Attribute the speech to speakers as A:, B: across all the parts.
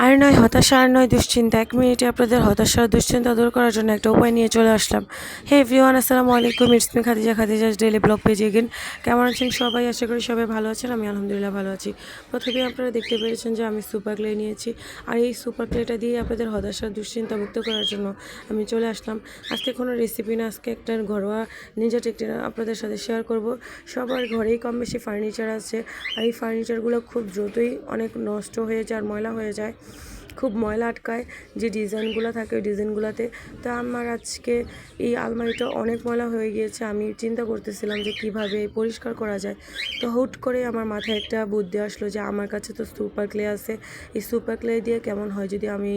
A: আর নয় হতাশা, আর নয় দুশ্চিন্তা। ১ মিনিটে আপনাদের হতাশা আর দুশ্চিন্তা দূর করার জন্য একটা উপায় নিয়ে চলে আসলাম। হে এভরিওয়ান, আসসালামু আলাইকুম। It's me Khadija's daily blog page again. কেমন আছেন সবাই? আশা করি সবাই ভালো আছেন। আমি আলহামদুলিল্লাহ ভালো আছি। প্রথমেই আপনারা দেখতে পেরেছেন যে আমি সুপার ক্লে নিয়েছি। আর এই সুপার ক্লেটা দিয়ে আপনাদের হতাশা দুশ্চিন্তা মুক্ত করার জন্য আমি চলে আসলাম। আজকে কোনো রেসিপি না, আজকে একটা ঘরোয়া নিজা টেকনিক আপনাদের সাথে শেয়ার করব। সবার ঘরেই কম বেশি ফার্নিচার আছে। আর এই ফার্নিচারগুলো খুব দ্রুতই অনেক নষ্ট হয়ে যায় আর ময়লা হয়ে যায়, খুব ময়লা আটকায় যে ডিজাইনগুলো থাকে ওই ডিজাইনগুলোতে। তো আমার আজকে এই আলমারিটা অনেক ময়লা হয়ে গিয়েছে। আমি চিন্তা করতেছিলাম যে কিভাবে পরিষ্কার করা যায়। তো হুট করে আমার মাথায় একটা বুদ্ধি আসলো যে আমার কাছে তো সুপার ক্লে আছে, এই সুপার ক্লে দিয়ে কেমন হয় যদি আমি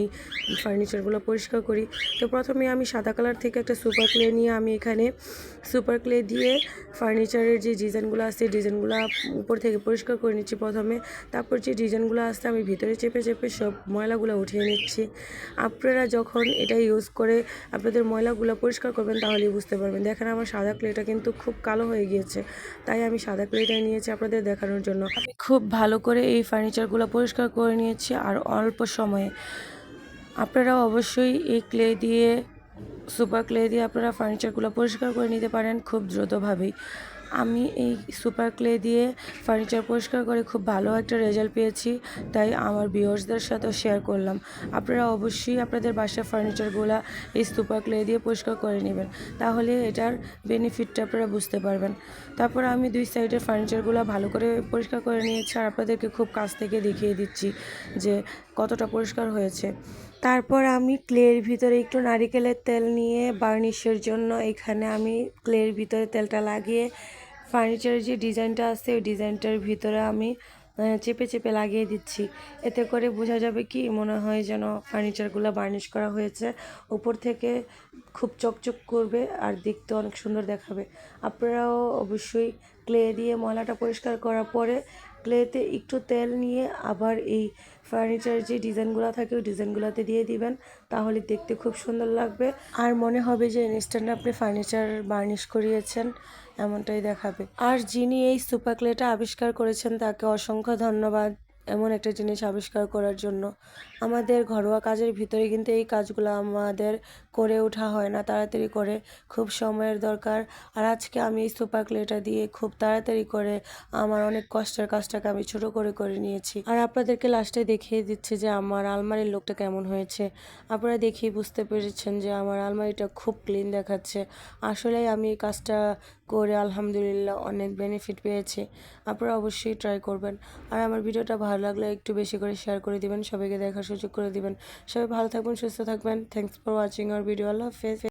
A: এই ফার্নিচারগুলো পরিষ্কার করি। তো প্রথমে আমি সাদা কালার থেকে একটা সুপার ক্লে নিয়ে আমি এখানে সুপার ক্লে দিয়ে ফার্নিচারের যে ডিজাইনগুলো আছে ডিজাইনগুলো উপর থেকে পরিষ্কার করে নিচ্ছি প্রথমে। তারপর যে ডিজাইনগুলো আছে আমি ভিতরে চেপে চেপে সব ময়লাগুলো উঠিয়ে নিচ্ছি। আপনারা যখন এটা ইউজ করে আপনাদের ময়লাগুলো পরিষ্কার করবেন তাহলেই বুঝতে পারবেন। দেখেন আমার সাদা ক্লেটা কিন্তু খুব কালো হয়ে গিয়েছে, তাই আমি সাদা ক্লেটাই নিয়েছি আপনাদের দেখানোর জন্য। আমি খুব ভালো করে এই ফার্নিচারগুলো পরিষ্কার করে নিয়েছি আর অল্প সময়ে। আপনারাও অবশ্যই এই ক্লে দিয়ে, সুপার ক্লে দিয়ে আপনারা ফার্নিচারগুলো পরিষ্কার করে নিতে পারেন খুব দ্রুতভাবেই। আমি এই সুপার ক্লে দিয়ে ফার্নিচার পরিষ্কার করে খুব ভালো একটা রেজাল্ট পেয়েছি, তাই আমার ভিউয়ার্সদের সাথেও শেয়ার করলাম। আপনারা অবশ্যই আপনাদের বাসার ফার্নিচারগুলো এই সুপার ক্লে দিয়ে পরিষ্কার করে নেবেন, তাহলে এটার বেনিফিটটা আপনারা বুঝতে পারবেন। তারপর আমি দুই সাইডের ফার্নিচারগুলো ভালো করে পরিষ্কার করে নিয়েছি আর আপনাদেরকে খুব কাছ থেকে দেখিয়ে দিচ্ছি যে কতটা পরিষ্কার হয়েছে। তারপর আমি ক্লের ভিতরে একটু নারিকেলের তেল নিয়ে বার্নিশের জন্য এখানে আমি ক্লের ভিতরে তেলটা লাগিয়ে ফার্নিচারের যে ডিজাইনটা আছে ওই ডিজাইনটার ভিতরে আমি চেপে চেপে লাগিয়ে দিচ্ছি। এতে করে বোঝা যাবে কি মনে হয় যেন ফার্নিচারগুলো বার্নিশ করা হয়েছে। উপর থেকে খুব চকচক করবে আর দেখতে অনেক সুন্দর দেখাবে। আপনারাও অবশ্যই ক্লে দিয়ে ময়লাটা পরিষ্কার করার পরে ক্লেতে একটু তেল নিয়ে আবার এই ফার্নিচারের যে ডিজাইনগুলো থাকে ওই ডিজাইনগুলোতে দিয়ে দিবেন, তাহলে দেখতে খুব সুন্দর লাগবে আর মনে হবে যে ইনস্ট্যান্ট আপনি ফার্নিচার বার্নিশ করিয়েছেন এমনটাই দেখাবে। আর যিনি এই সুপার ক্লেটা আবিষ্কার করেছেন তাকে অসংখ্য ধন্যবাদ এমন একটা জিনিস আবিষ্কার করার জন্য। আমাদের ঘরোয়া কাজের ভিতরে কিন্তু এই কাজগুলো আমাদের করে ওঠা হয় না তাড়াতাড়ি করে, খুব সময়ের দরকার। আর আজকে আমি এই সুপার ক্লেটা দিয়ে খুব তাড়াতাড়ি করে আমার অনেক কষ্টের কাজটাকে আমি ছোট করে নিয়েছি। আর আপনাদেরকে লাস্টে দেখিয়ে দিচ্ছি যে আমার আলমারির লুকটা কেমন হয়েছে। আপনারা দেখেই বুঝতে পেরেছেন যে আমার আলমারিটা খুব ক্লিন দেখাচ্ছে। আসলেই আমি এই কাজটা করে আলহামদুলিল্লাহ অনেক বেনিফিট পেয়েছি। আপনারা অবশ্যই ট্রাই করবেন। আর আমার ভিডিওটা ভালো লাগলে একটু বেশি করে শেয়ার করে দিবেন, সবাইকে দেখার সুযোগ করে দিবেন। সবাই ভালো থাকবেন, সুস্থ থাকবেন। Thanks for watching our video. আল্লাহ হাফেজ।